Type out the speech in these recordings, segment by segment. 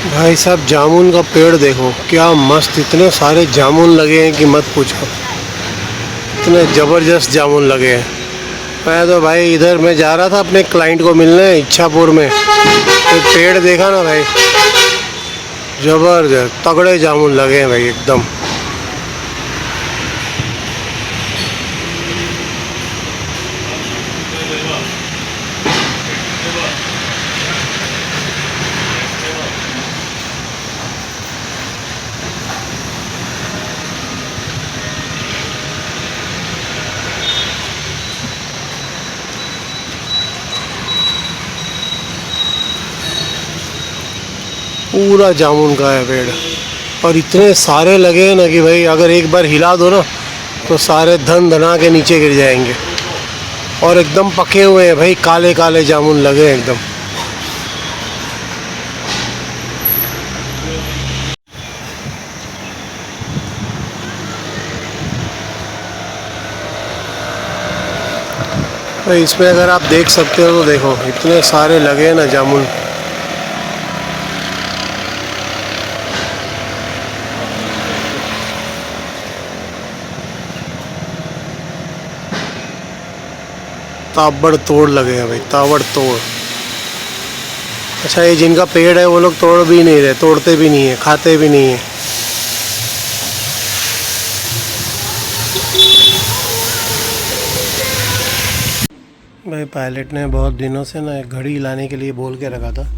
भाई साहब जामुन का पेड़ देखो क्या मस्त, इतने सारे जामुन लगे हैं कि मत पूछो। इतने ज़बरदस्त जामुन लगे हैं। मैं तो भाई इधर मैं जा रहा था अपने क्लाइंट को मिलने इच्छापुर में, तो पेड़ देखा ना भाई, ज़बरदस्त तगड़े जामुन लगे हैं भाई एकदम। पूरा जामुन का है पेड़, और इतने सारे लगे हैं ना कि भाई अगर एक बार हिला दो ना तो सारे धन धना के नीचे गिर जाएंगे। और एकदम पके हुए हैं भाई, काले काले जामुन लगे हैं एकदम। भाई इसमें अगर आप देख सकते हो तो देखो इतने सारे लगे हैं ना जामुन। ताबड़ तोड़ लगे हैं भाई, ताबड़ तोड़। अच्छा, ये जिनका पेड़ है वो लोग तोड़ भी नहीं रहे, तोड़ते भी नहीं है, खाते भी नहीं है। भाई पायलट ने बहुत दिनों से ना एक घड़ी लाने के लिए बोल के रखा था।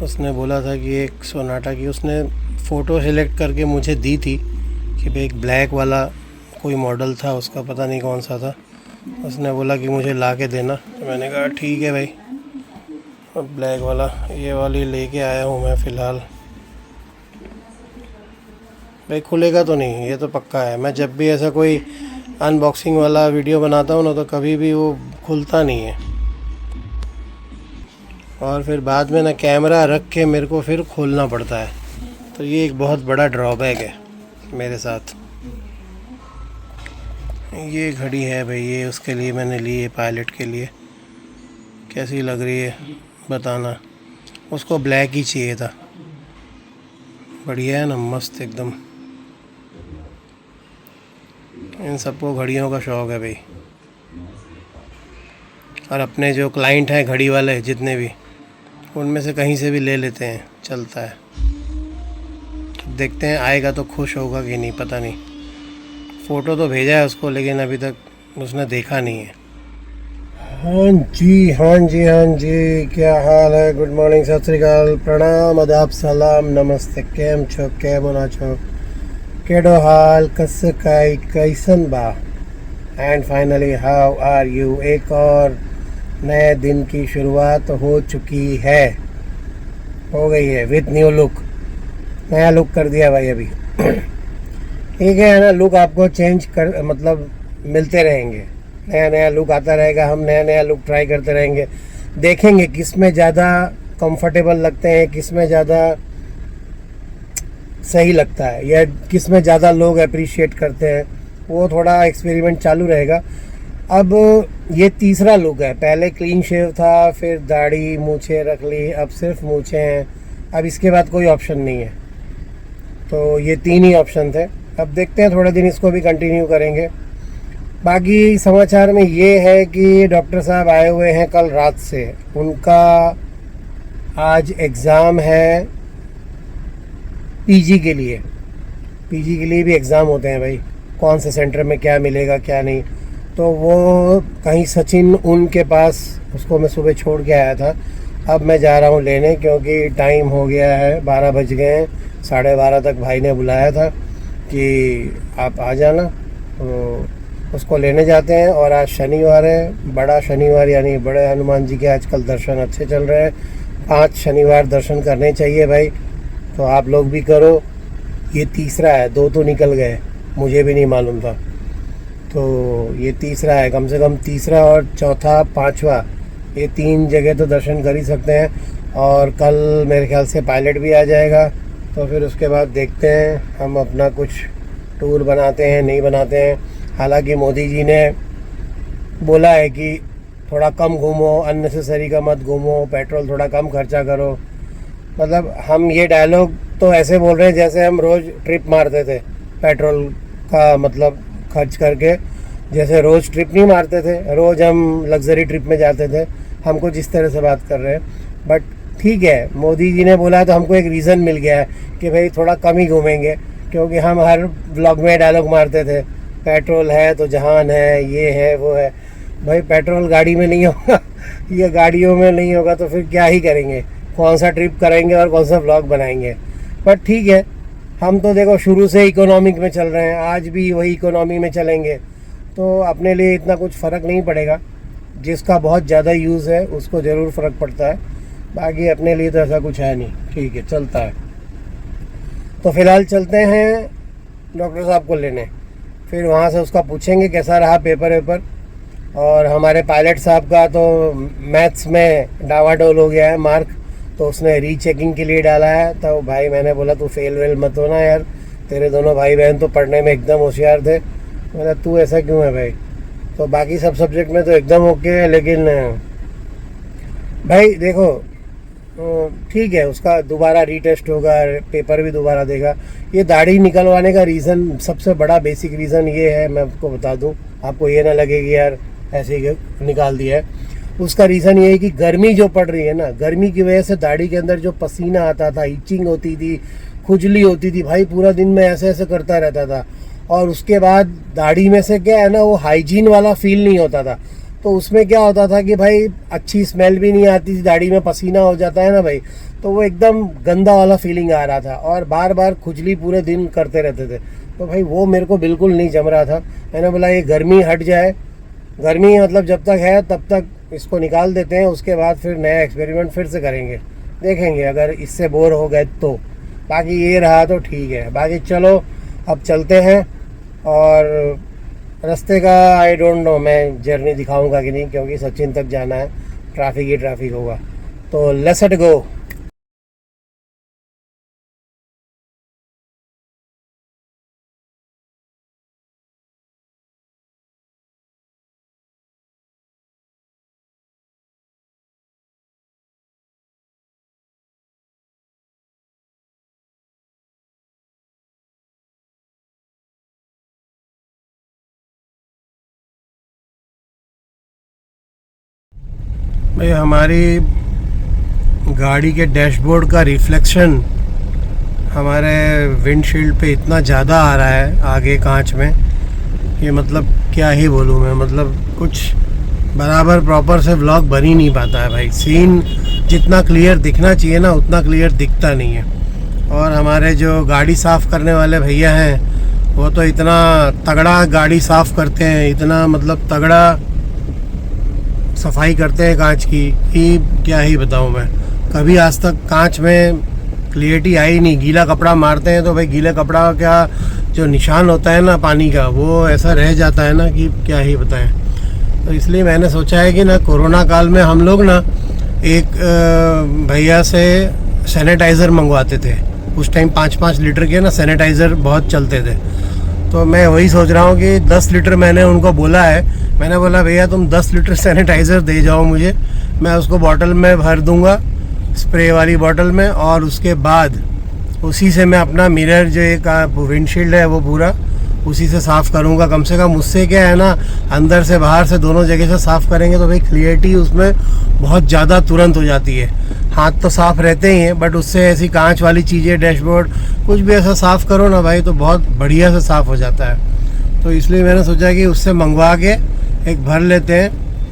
उसने बोला था कि एक सोनाटा की उसने फ़ोटो सिलेक्ट करके मुझे दी थी कि भाई एक ब्लैक वाला कोई मॉडल था, उसका पता नहीं कौन सा था। उसने बोला कि मुझे ला के देना, तो मैंने कहा ठीक है भाई। अब ब्लैक वाला ये वाली लेके आया हूँ मैं फ़िलहाल। भाई खुलेगा तो नहीं, ये तो पक्का है। मैं जब भी ऐसा कोई अनबॉक्सिंग वाला वीडियो बनाता हूँ ना तो कभी भी वो खुलता नहीं है, और फिर बाद में ना कैमरा रख के मेरे को फिर खोलना पड़ता है। तो ये एक बहुत बड़ा ड्रॉबैक है मेरे साथ। ये घड़ी है भाई, ये उसके लिए मैंने ली है, पायलट के लिए। कैसी लग रही है बताना। उसको ब्लैक ही चाहिए था। बढ़िया है ना, मस्त एकदम। इन सबको घड़ियों का शौक़ है भाई, और अपने जो क्लाइंट हैं घड़ी वाले जितने भी, उनमें से कहीं से भी ले लेते हैं, चलता है। देखते हैं आएगा तो खुश होगा कि नहीं, पता नहीं। फ़ोटो तो भेजा है उसको, लेकिन अभी तक उसने देखा नहीं है। हाँ जी, हाँ जी, हाँ जी, क्या हाल है? गुड मॉर्निंग, सत श्री अकाल, प्रणाम, आदाब, सलाम, नमस्ते। केम छो, केम ना छो, केडो हाल, कस काई, कैसन बा, and finally how are you. एक और नए दिन की शुरुआत हो चुकी है, हो गई है, विथ न्यू लुक। नया लुक कर दिया भाई अभी। ठीक है ना, लुक आपको चेंज कर मतलब मिलते रहेंगे, नया नया लुक आता रहेगा। हम नया नया लुक ट्राई करते रहेंगे, देखेंगे किस में ज़्यादा कंफर्टेबल लगते हैं, किस में ज़्यादा सही लगता है, या किस में ज़्यादा लोग अप्रिशिएट करते हैं। वो थोड़ा एक्सपेरिमेंट चालू रहेगा। अब ये तीसरा लुक है। पहले क्लीन शेव था, फिर दाढ़ी मूछें रख ली, अब सिर्फ मूछें हैं। अब इसके बाद कोई ऑप्शन नहीं है। तो ये तीन ही ऑप्शन थे। अब देखते हैं, थोड़े दिन इसको भी कंटिन्यू करेंगे। बाकी समाचार में ये है कि डॉक्टर साहब आए हुए हैं कल रात से। उनका आज एग्ज़ाम है पीजी के लिए। पीजी के लिए भी एग्ज़ाम होते हैं भाई, कौन से सेंटर में क्या मिलेगा क्या नहीं। तो वो कहीं सचिन उनके पास, उसको मैं सुबह छोड़ के आया था। अब मैं जा रहा हूँ लेने, क्योंकि टाइम हो गया है, 12 बज गए हैं। 12:30 तक भाई ने बुलाया था कि आप आ जाना, तो उसको लेने जाते हैं। और आज शनिवार है, बड़ा शनिवार, यानी बड़े हनुमान जी के आजकल दर्शन अच्छे चल रहे हैं। 5 शनिवार दर्शन करने चाहिए भाई, तो आप लोग भी करो। ये तीसरा है, 2 तो निकल गए, मुझे भी नहीं मालूम था। तो ये तीसरा है, कम से कम तीसरा, और चौथा, पांचवा, ये 3 जगह तो दर्शन कर ही सकते हैं। और कल मेरे ख्याल से पायलट भी आ जाएगा, तो फिर उसके बाद देखते हैं हम अपना कुछ टूर बनाते हैं नहीं बनाते हैं। हालांकि मोदी जी ने बोला है कि थोड़ा कम घूमो, अननेसेसरी का मत घूमो, पेट्रोल थोड़ा कम खर्चा करो। मतलब हम ये डायलॉग तो ऐसे बोल रहे हैं जैसे हम रोज़ ट्रिप मारते थे पेट्रोल का मतलब खर्च करके, जैसे रोज़ ट्रिप नहीं मारते थे, रोज़ हम लग्जरी ट्रिप में जाते थे, हम कुछ इस तरह से बात कर रहे हैं। बट ठीक है, मोदी जी ने बोला तो हमको एक रीज़न मिल गया है कि भाई थोड़ा कम ही घूमेंगे, क्योंकि हम हर व्लॉग में डायलॉग मारते थे पेट्रोल है तो जहान है, ये है वो है। भाई पेट्रोल गाड़ी में नहीं होगा ये गाड़ियों में नहीं होगा तो फिर क्या ही करेंगे, कौन सा ट्रिप करेंगे और कौन सा व्लॉग बनाएंगे। बट ठीक है, हम तो देखो शुरू से इकोनॉमिक में चल रहे हैं, आज भी वही इकोनॉमी में चलेंगे, तो अपने लिए इतना कुछ फ़र्क नहीं पड़ेगा। जिसका बहुत ज़्यादा यूज़ है उसको ज़रूर फ़र्क पड़ता है, बाकी अपने लिए तो ऐसा कुछ है नहीं। ठीक है, चलता है। तो फ़िलहाल चलते हैं डॉक्टर साहब को लेने, फिर वहाँ से उसका पूछेंगे कैसा रहा पेपर वेपर। और हमारे पायलट साहब का तो मैथ्स में डावाडोल हो गया है मार्क, तो उसने रीचेकिंग के लिए डाला है। तो भाई मैंने बोला तू फेल वेल मत होना यार, तेरे दोनों भाई बहन तो पढ़ने में एकदम होशियार थे। मैंने तू ऐसा क्यों है भाई? तो बाकी सब सब्जेक्ट में तो एकदम ओके है, लेकिन भाई देखो ठीक है, उसका दोबारा रीटेस्ट होगा, पेपर भी दोबारा देगा। ये दाढ़ी निकलवाने का रीज़न, सबसे बड़ा बेसिक रीज़न ये है, मैं आपको बता दूं, आपको ये ना लगे कि यार ऐसे ही निकाल दिया है। उसका रीज़न ये है कि गर्मी जो पड़ रही है ना, गर्मी की वजह से दाढ़ी के अंदर जो पसीना आता था, इचिंग होती थी, खुजली होती थी, भाई पूरा दिन में ऐसे ऐसे करता रहता था। और उसके बाद दाढ़ी में से क्या है ना, वो हाइजीन वाला फील नहीं होता था। तो उसमें क्या होता था कि भाई अच्छी स्मेल भी नहीं आती थी, दाढ़ी में पसीना हो जाता है ना भाई, तो वो एकदम गंदा वाला फीलिंग आ रहा था और बार बार खुजली पूरे दिन करते रहते थे। तो भाई वो मेरे को बिल्कुल नहीं जम रहा था। मैंने बोला ये गर्मी हट जाए, गर्मी मतलब जब तक है तब तक इसको निकाल देते हैं, उसके बाद फिर नया एक्सपेरिमेंट फिर से करेंगे, देखेंगे अगर इससे बोर हो गए तो। बाकी ये रहा तो ठीक है। बाकी चलो अब चलते हैं, और रास्ते का आई डोंट नो मैं जर्नी दिखाऊंगा कि नहीं, क्योंकि सचिन तक जाना है, ट्रैफिक ही ट्रैफिक होगा। तो लेट्स गो। भाई हमारी गाड़ी के डैशबोर्ड का रिफ्लेक्शन हमारे विंडशील्ड पे इतना ज़्यादा आ रहा है आगे कांच में, कि मतलब क्या ही बोलूँ मैं, मतलब कुछ बराबर प्रॉपर से व्लॉग बन ही नहीं पाता है भाई। सीन जितना क्लियर दिखना चाहिए ना उतना क्लियर दिखता नहीं है। और हमारे जो गाड़ी साफ़ करने वाले भैया हैं वो तो इतना तगड़ा गाड़ी साफ़ करते हैं, इतना मतलब तगड़ा सफाई करते हैं कांच की, कि क्या ही बताऊं मैं। कभी आज तक कांच में क्लियरिटी आई नहीं। गीला कपड़ा मारते हैं तो भाई गीले कपड़ा का जो निशान होता है ना पानी का, वो ऐसा रह जाता है ना कि क्या ही बताएं। तो इसलिए मैंने सोचा है कि ना कोरोना काल में हम लोग ना एक भैया से सैनिटाइज़र मंगवाते थे। उस टाइम 5-5 लीटर के ना सैनिटाइज़र बहुत चलते थे। तो मैं वही सोच रहा हूँ कि 10 लीटर मैंने उनको बोला है, मैंने बोला भैया तुम 10 लीटर सैनिटाइज़र दे जाओ मुझे, मैं उसको बॉटल में भर दूँगा, स्प्रे वाली बॉटल में, और उसके बाद उसी से मैं अपना मिरर जो एक विंडशील्ड है वो पूरा उसी से साफ़ करूँगा। कम से कम उससे क्या है ना, अंदर से बाहर से दोनों जगह से साफ़ करेंगे तो भाई क्लियरिटी उसमें बहुत ज़्यादा तुरंत हो जाती है। हाथ तो साफ़ रहते ही हैं, बट उससे ऐसी कांच वाली चीज़ें, डैशबोर्ड, कुछ भी ऐसा साफ़ करो ना भाई तो बहुत बढ़िया से साफ़ हो जाता है। तो इसलिए मैंने सोचा कि उससे मंगवा के एक भर लेते हैं,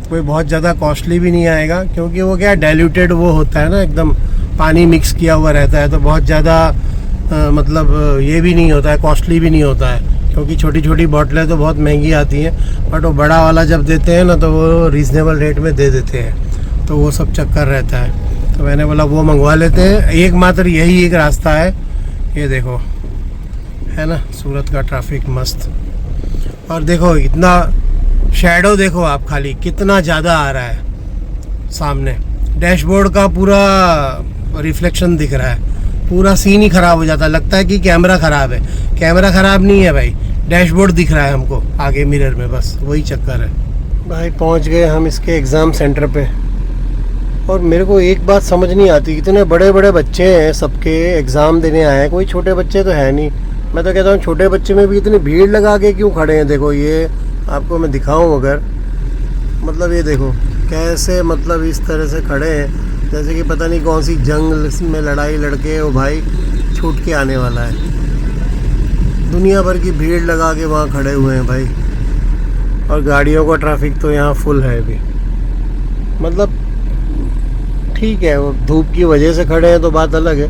कोई बहुत ज़्यादा कॉस्टली भी नहीं आएगा, क्योंकि वो क्या डाइल्यूटेड वो होता है ना, एकदम पानी मिक्स किया हुआ रहता है, तो बहुत ज़्यादा मतलब ये भी नहीं होता है, कॉस्टली भी नहीं होता है। क्योंकि छोटी छोटी बॉटलें तो बहुत महंगी आती हैं, बट वो बड़ा वाला जब देते हैं ना तो वो रीज़नेबल रेट में दे देते हैं, तो वो सब चक्कर रहता है। तो मैंने बोला वो मंगवा लेते हैं। एक मात्र यही एक रास्ता है, ये देखो है ना सूरत का ट्रैफिक मस्त। और देखो इतना शैडो देखो आप, खाली कितना ज़्यादा आ रहा है सामने, डैशबोर्ड का पूरा रिफ्लेक्शन दिख रहा है, पूरा सीन ही ख़राब हो जाता है। लगता है कि कैमरा ख़राब है, कैमरा ख़राब नहीं है भाई, डैशबोर्ड दिख रहा है हमको आगे मिरर में, बस वही चक्कर है। भाई पहुंच गए हम इसके एग्ज़ाम सेंटर पे। और मेरे को एक बात समझ नहीं आती, इतने बड़े बड़े बच्चे हैं, सबके एग्ज़ाम देने आए हैं, कोई छोटे बच्चे तो है नहीं। मैं तो कहता हूँ छोटे बच्चे में भी इतनी भीड़ लगा के क्यों खड़े हैं। देखो ये आपको मैं दिखाऊं अगर, मतलब ये देखो कैसे, मतलब इस तरह से खड़े हैं जैसे कि पता नहीं कौन सी जंग में लड़ाई लड़के वो भाई छूट के आने वाला है। दुनिया भर की भीड़ लगा के वहाँ खड़े हुए हैं भाई, और गाड़ियों का ट्रैफिक तो यहाँ फुल है अभी। मतलब ठीक है, वो धूप की वजह से खड़े हैं तो बात अलग है।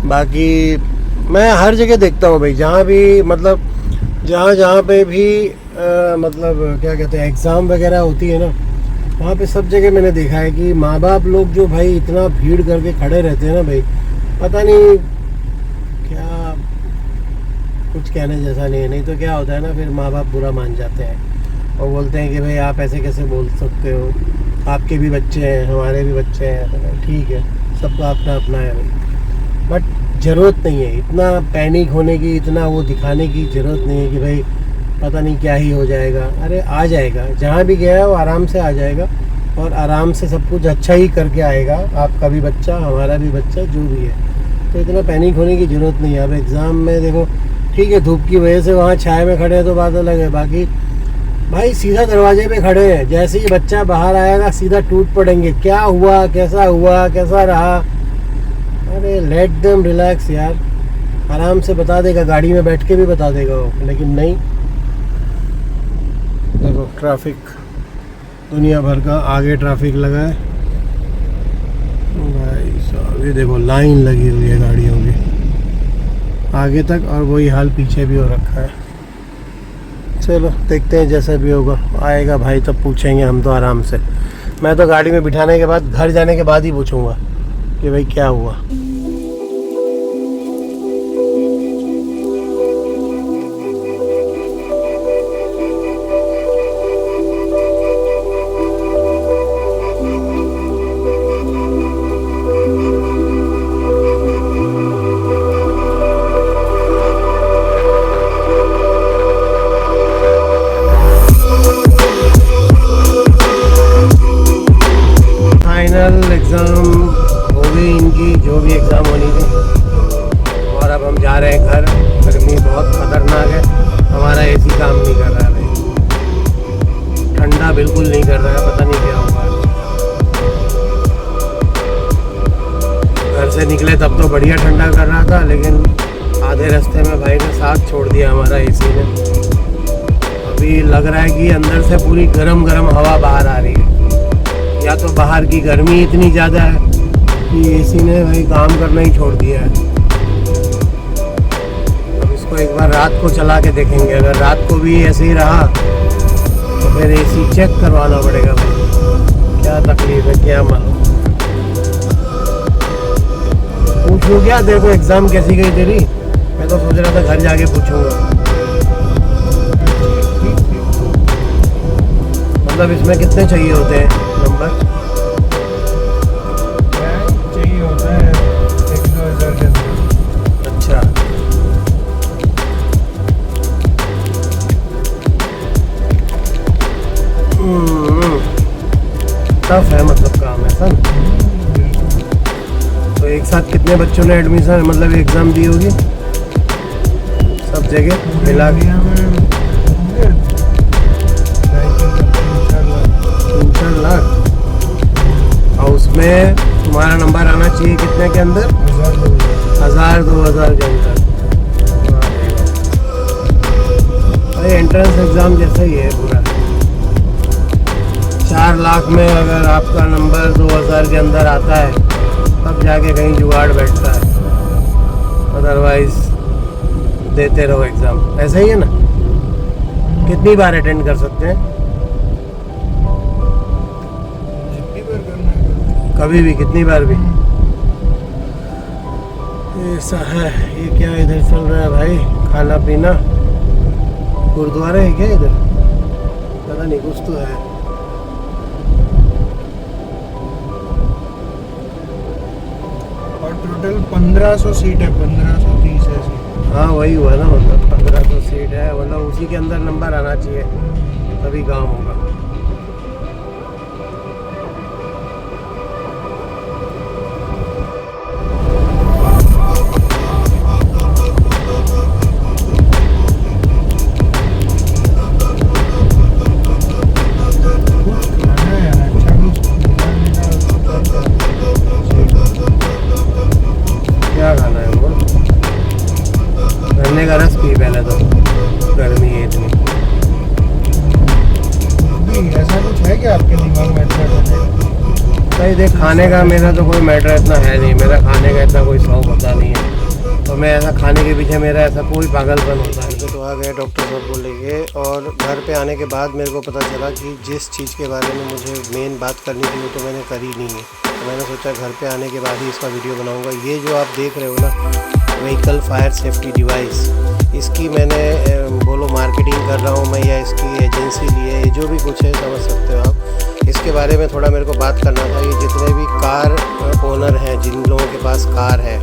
बाकी मैं हर जगह देखता हूँ भाई, जहाँ भी मतलब जहाँ जहाँ पे भी मतलब क्या कहते हैं एग्ज़ाम वगैरह होती है ना, वहाँ पे सब जगह मैंने देखा है कि माँ बाप लोग जो भाई इतना भीड़ करके खड़े रहते हैं ना भाई, पता नहीं क्या, कुछ कहने जैसा नहीं है। नहीं तो क्या होता है ना, फिर माँ बाप बुरा मान जाते हैं और बोलते हैं कि भाई आप ऐसे कैसे बोल सकते हो, आपके भी बच्चे हैं हमारे भी बच्चे हैं। ठीक है, सबका अपना अपना है भाई, बट ज़रूरत नहीं है इतना पैनिक होने की, इतना वो दिखाने की ज़रूरत नहीं है कि भाई पता नहीं क्या ही हो जाएगा। अरे आ जाएगा, जहाँ भी गया है वो आराम से आ जाएगा और आराम से सब कुछ अच्छा ही करके आएगा। आपका भी बच्चा, हमारा भी बच्चा, जो भी है, तो इतना पैनिक होने की ज़रूरत नहीं है। अब एग्ज़ाम में देखो ठीक है, धूप की वजह से वहाँ छाया में खड़े हैं तो बात अलग है। बाकी भाई सीधा दरवाजे पे खड़े हैं, जैसे ही बच्चा बाहर आएगा सीधा टूट पड़ेंगे, क्या हुआ, कैसा रहा। अरे लेट देम रिलैक्स यार, आराम से बता देगा, गाड़ी में बैठ के भी बता देगा वो। लेकिन नहीं, देखो ट्रैफिक दुनिया भर का आगे ट्रैफिक लगा है भाई साहब। ये देखो लाइन लगी हुई है गाड़ियों की आगे तक, और वही हाल पीछे भी हो रखा है। चलो देखते हैं, जैसा भी होगा आएगा भाई तब पूछेंगे हम तो आराम से। मैं तो गाड़ी में बिठाने के बाद, घर जाने के बाद ही पूछूंगा कि भाई क्या हुआ। एग्ज़ाम हो गई इनकी, जो भी एग्ज़ाम होनी थी, और अब हम जा रहे हैं घर। गर्मी बहुत ख़तरनाक है, हमारा एसी काम नहीं कर रहा है भाई, ठंडा बिल्कुल नहीं कर रहा है, पता नहीं क्या होगा। घर से निकले तब तो बढ़िया ठंडा कर रहा था, लेकिन आधे रास्ते में भाई ने साथ छोड़ दिया हमारा एसी ने। अभी लग रहा है कि अंदर से पूरी गरम गरम हवा बाहर आ रही है, या तो बाहर की गर्मी इतनी ज़्यादा है कि एसी ने भाई काम करना ही छोड़ दिया है। अब इसको एक बार रात को चला के देखेंगे, अगर रात को भी ऐसे ही रहा तो फिर एसी चेक करवाना पड़ेगा भाई, क्या तकलीफ है क्या मालूम। पूछूँ क्या तेरे को एग्ज़ाम कैसी गई तेरी? मैं तो सोच रहा था घर जाके पूछूँगा। मतलब इसमें कितने चाहिए होते हैं नंबर? चाहिए होता है 1-2 हज़ार के अंदर। अच्छा, टफ है मतलब काम है सर। तो एक साथ कितने बच्चों ने एडमिशन, मतलब एग्ज़ाम दी होगी सब जगह मिला के? 3-4 लाख। और उसमें तुम्हारा नंबर आना चाहिए कितने के अंदर? 1000-2000 के अंदर। भाई एंट्रेंस एग्ज़ाम जैसा ही है पूरा। 4 लाख में अगर आपका नंबर 2000 के अंदर आता है तब जाके कहीं जुगाड़ बैठता है, अदरवाइज देते रहो एग्ज़ाम। ऐसा ही है ना? कितनी बार अटेंड कर सकते हैं? कभी भी, कितनी बार भी। ऐसा है। ये क्या इधर चल रहा है भाई, खाना पीना? गुरुद्वारा है क्या इधर? पता नहीं, कुछ तो है। और टोटल 1500 सीट है, 1530 ऐसी। हाँ वही हुआ ना, मतलब 1500 सीट है, मतलब उसी के अंदर नंबर आना चाहिए तभी काम होगा। खाने का मेरा तो कोई मैटर इतना है नहीं, मेरा खाने का इतना कोई शौक होता नहीं है, तो मैं ऐसा खाने के पीछे मेरा ऐसा कोई पागलपन होता है। तो आ गए डॉक्टर साहब को लेके, और घर पे आने के बाद मेरे को पता चला कि जिस चीज़ के बारे में मुझे मेन बात करनी थी वो तो मैंने करी नहीं है। तो मैंने सोचा घर पे आने के बाद ही इसका वीडियो बनाऊँगा। ये जो आप देख रहे हो ना, व्हीकल फायर सेफ्टी डिवाइस, इसकी मैंने बोलो मार्केटिंग कर रहा हूँ मैं, या इसकी एजेंसी ली है, जो भी कुछ है समझ सकते हो आप। इसके बारे में थोड़ा मेरे को बात करना था। ये जितने भी कार ओनर हैं, जिन लोगों के पास कार है,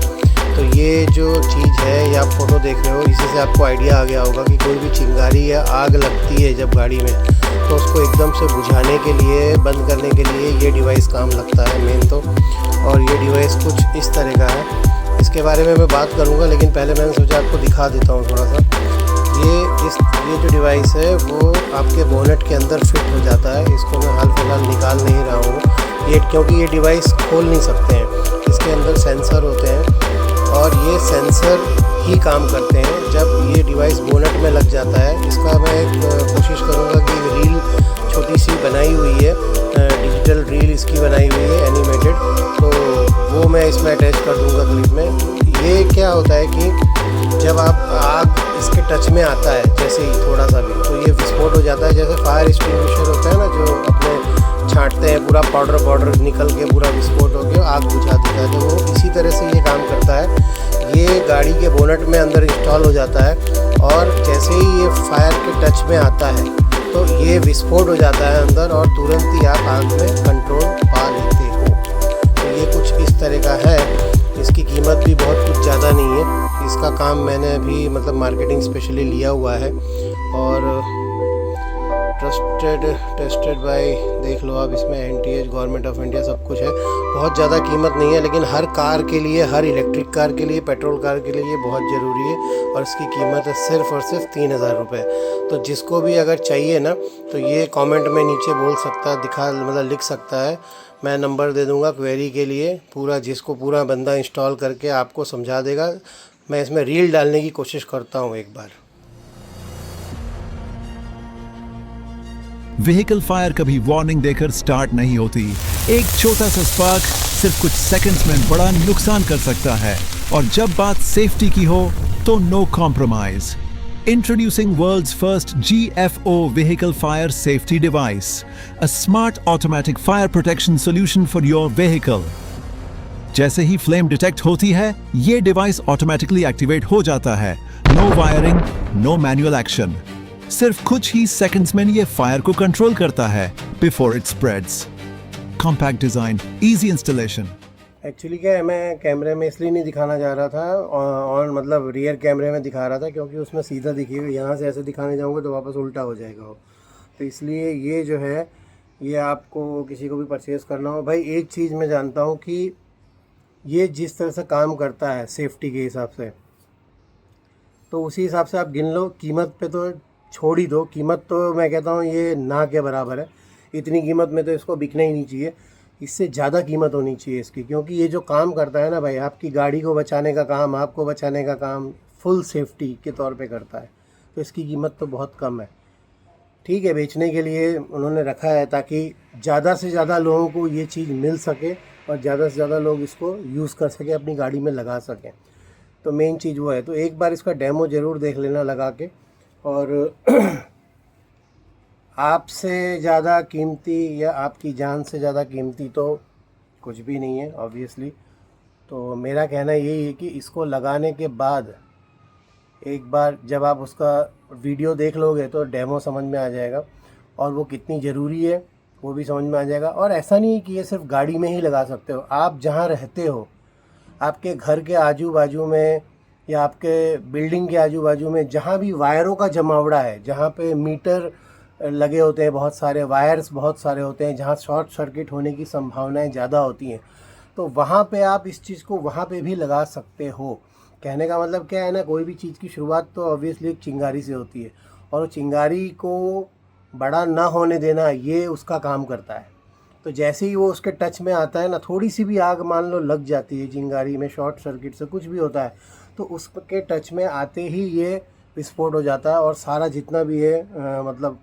तो ये जो चीज़ है, ये आप फ़ोटो देख रहे हो, इसी से आपको आइडिया आ गया होगा कि कोई भी चिंगारी या आग लगती है जब गाड़ी में, तो उसको एकदम से बुझाने के लिए, बंद करने के लिए ये डिवाइस काम लगता है मेन तो। और ये डिवाइस कुछ इस तरह का है, इसके बारे में मैं बात करूंगा, लेकिन पहले मैंने सोचा आपको दिखा देता हूँ थोड़ा सा। ये जो डिवाइस है वो आपके बोनेट के अंदर फिट हो जाता है। इसको मैं हाल फिलहाल निकाल नहीं रहा हूँ ये, क्योंकि ये डिवाइस खोल नहीं सकते हैं। इसके अंदर सेंसर होते हैं, और ये सेंसर ही काम करते हैं जब ये डिवाइस बोनेट में लग जाता है। इसका मैं कोशिश करूँगा कि रील छोटी सी बनाई हुई है, डिजिटल रील इसकी बनाई हुई है एनिमेटेड, तो वो मैं इसमें अटैच कर दूँगा क्लिप में। ये क्या होता है कि जब आप आग इसके टच में आता है जैसे ही थोड़ा सा भी, तो ये विस्फोट हो जाता है। जैसे फायर एक्सटिंग्विशर होता है ना, जो अपने छांटते हैं, पूरा पाउडर निकल के पूरा विस्फोट हो गया, आग बुझा देता है, तो वो इसी तरह से ये काम करता है। ये गाड़ी के बोनेट में अंदर इंस्टॉल हो जाता है, और जैसे ही ये फायर के टच में आता है तो ये विस्फोट हो जाता है अंदर, और तुरंत ही आप आग में कंट्रोल पा लेते हो। तो ये कुछ इस तरह का है। इसकी कीमत भी बहुत कुछ ज़्यादा नहीं है। इसका काम मैंने अभी मतलब मार्केटिंग स्पेशली लिया हुआ है, और टेस्टेड बाय, देख लो आप, इसमें NTH गवर्नमेंट ऑफ इंडिया सब कुछ है। बहुत ज़्यादा कीमत नहीं है, लेकिन हर कार के लिए, हर इलेक्ट्रिक कार के लिए, पेट्रोल कार के लिए ये बहुत ज़रूरी है। और इसकी कीमत है सिर्फ़ और सिर्फ 3000 रुपये। तो जिसको भी अगर चाहिए ना, तो ये कमेंट में नीचे बोल सकता है, लिख सकता है। मैं नंबर दे दूँगा क्वेरी के लिए, पूरा जिसको पूरा बंदा इंस्टॉल करके आपको समझा देगा। मैं इसमें रील डालने की कोशिश करता हूँ एक बार। व्हीकल फायर कभी वार्निंग देकर स्टार्ट नहीं होती। एक छोटा सा स्पार्क सिर्फ कुछ सेकंड्स में बड़ा नुकसान कर सकता है, और जब बात सेफ्टी की हो तो no compromise. Introducing world's first GFO vehicle fire safety device, a smart automatic fire protection solution for your vehicle. जैसे ही फ्लेम डिटेक्ट होती है, ये डिवाइस ऑटोमेटिकली एक्टिवेट हो जाता है। No wiring, no manual action, सिर्फ कुछ ही सेकंड्स में ये फायर को कंट्रोल करता है before it spreads. Compact design, easy installation. Actually क्या है, मैं कैमरे में इसलिए नहीं दिखाना चाह रहा था, और मतलब रियर कैमरे में दिखा रहा था, क्योंकि उसमें सीधा दिखेगा। यहाँ से ऐसे दिखाने जाऊँगा तो वापस उल्टा हो जाएगा वो। तो इसलिए ये जो है, ये आपको किसी को भी परचेज़ करना हो, भाई एक चीज़ मैं जानता हूँ कि ये जिस तरह से काम करता है सेफ्टी के हिसाब से, तो उसी हिसाब से आप गिन लो। कीमत पे तो छोड़ ही दो, कीमत तो मैं कहता हूँ ये ना के बराबर है। इतनी कीमत में तो इसको बिकना ही नहीं चाहिए, इससे ज़्यादा कीमत होनी चाहिए इसकी, क्योंकि ये जो काम करता है ना भाई, आपकी गाड़ी को बचाने का काम, आपको बचाने का काम फुल सेफ्टी के तौर पे करता है। तो इसकी कीमत तो बहुत कम है। ठीक है, बेचने के लिए उन्होंने रखा है ताकि ज़्यादा से ज़्यादा लोगों को ये चीज़ मिल सके, और ज़्यादा से ज़्यादा लोग इसको यूज़ कर सकें, अपनी गाड़ी में लगा सकें। तो मेन चीज़ वो है। तो एक बार इसका डेमो ज़रूर देख लेना लगा के। और आपसे ज़्यादा कीमती या आपकी जान से ज़्यादा कीमती तो कुछ भी नहीं है ऑब्वियसली। तो मेरा कहना यही है कि इसको लगाने के बाद एक बार जब आप उसका वीडियो देख लोगे तो डेमो समझ में आ जाएगा, और वो कितनी ज़रूरी है वो भी समझ में आ जाएगा। और ऐसा नहीं है कि ये सिर्फ गाड़ी में ही लगा सकते हो, आप जहाँ रहते हो, आपके घर के आजू बाजू में या आपके बिल्डिंग के आजू बाजू में, जहाँ भी वायरों का जमावड़ा है, जहाँ पे मीटर लगे होते हैं, बहुत सारे वायर्स बहुत सारे होते हैं, जहाँ शॉर्ट सर्किट होने की संभावनाएं ज़्यादा होती हैं, तो वहाँ पे आप इस चीज़ को वहाँ पे भी लगा सकते हो। कहने का मतलब क्या है ना, कोई भी चीज़ की शुरुआत तो ऑब्वियसली एक चिंगारी से होती है, और वो चिंगारी को बड़ा ना होने देना ये उसका काम करता है। तो जैसे ही वो उसके टच में आता है ना, थोड़ी सी भी आग मान लो लग जाती है चिंगारी में, शॉर्ट सर्किट से कुछ भी होता है, तो उसके टच में आते ही ये विस्फोट हो जाता है, और सारा जितना भी है मतलब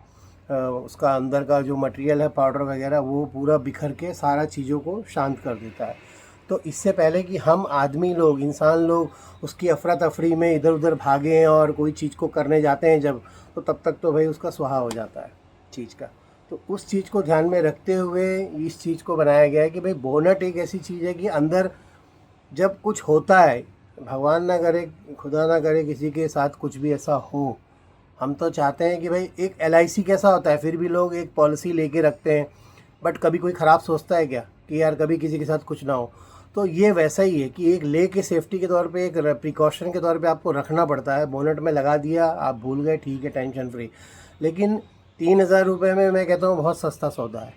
उसका अंदर का जो मटेरियल है पाउडर वगैरह वो पूरा बिखर के सारा चीज़ों को शांत कर देता है। तो इससे पहले कि हम आदमी लोग, इंसान लोग उसकी अफरा तफरी में इधर उधर भागें और कोई चीज़ को करने जाते हैं जब, तो तब तक तो भाई उसका स्वाहा हो जाता है चीज़ का। तो उस चीज़ को ध्यान में रखते हुए इस चीज़ को बनाया गया है कि भाई बोनट एक ऐसी चीज़ है कि अंदर जब कुछ होता है, भगवान ना करे, खुदा ना करे किसी के साथ कुछ भी ऐसा हो, हम तो चाहते हैं कि भाई एक LIC कैसा होता है, फिर भी लोग एक पॉलिसी लेके रखते हैं, बट कभी कोई ख़राब सोचता है क्या कि यार कभी किसी के साथ कुछ ना हो। तो ये वैसा ही है कि एक ले के सेफ्टी के तौर पे, एक प्रिकॉशन के तौर पे आपको रखना पड़ता है। बोनट में लगा दिया, आप भूल गए, ठीक है, टेंशन फ्री। लेकिन 3,000 रुपये में मैं कहता हूँ बहुत सस्ता सौदा है।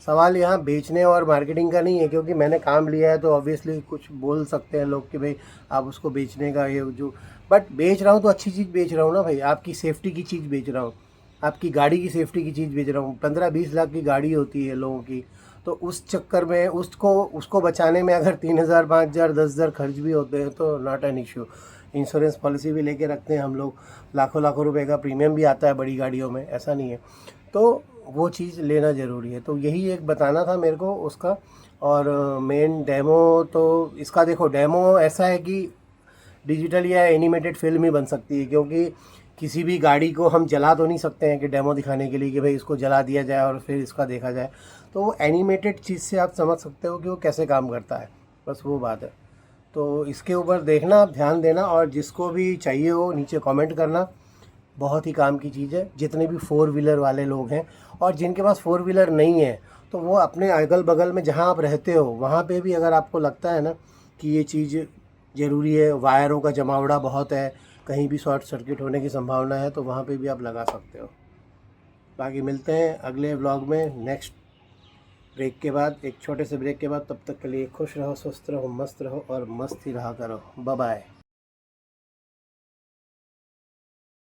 सवाल यहाँ बेचने और मार्केटिंग का नहीं है, क्योंकि मैंने काम लिया है तो ऑब्वियसली कुछ बोल सकते हैं लोग कि भाई आप उसको बेचने का ये जो, बट बेच रहा हूँ तो अच्छी चीज़ बेच रहा हूँ ना भाई, आपकी सेफ्टी की चीज़ बेच रहा हूँ, आपकी गाड़ी की सेफ्टी की चीज़ बेच रहा हूँ। 15-20 लाख की गाड़ी होती है लोगों की, तो उस चक्कर में उसको बचाने में अगर 3,000, 5,000, 10,000 खर्च भी होते हैं तो not an issue. Insurance policy भी लेके रखते हैं हम लोग, लाखों लाखों रुपए का प्रीमियम भी आता है बड़ी गाड़ियों में, ऐसा नहीं है। तो वो चीज़ लेना ज़रूरी है। तो यही एक बताना था मेरे को उसका। और मेन डेमो तो इसका देखो, डेमो ऐसा है कि डिजिटल या एनिमेटेड फिल्म ही बन सकती है, क्योंकि किसी भी गाड़ी को हम जला तो नहीं सकते हैं कि डेमो दिखाने के लिए कि भाई इसको जला दिया जाए और फिर इसका देखा जाए। तो वो एनिमेटेड चीज़ से आप समझ सकते हो कि वो कैसे काम करता है, बस वो बात है। तो इसके ऊपर देखना, आप ध्यान देना, और जिसको भी चाहिए हो नीचे कमेंट करना। बहुत ही काम की चीज़ है। जितने भी 4 व्हीलर वाले लोग हैं और जिनके पास 4 व्हीलर नहीं है, तो वो अपने अगल बगल में जहाँ आप रहते हो वहाँ पे भी अगर आपको लगता है ना कि ये चीज़ ज़रूरी है, वायरों का जमावड़ा बहुत है, कहीं भी शॉर्ट सर्किट होने की संभावना है, तो वहाँ पे भी आप लगा सकते हो। बाकी मिलते हैं अगले व्लॉग में, नेक्स्ट ब्रेक के बाद, एक छोटे से ब्रेक के बाद। तब तक के लिए खुश रहो, स्वस्थ रहो, मस्त रहो और मस्त ही रहा करो। Bye bye.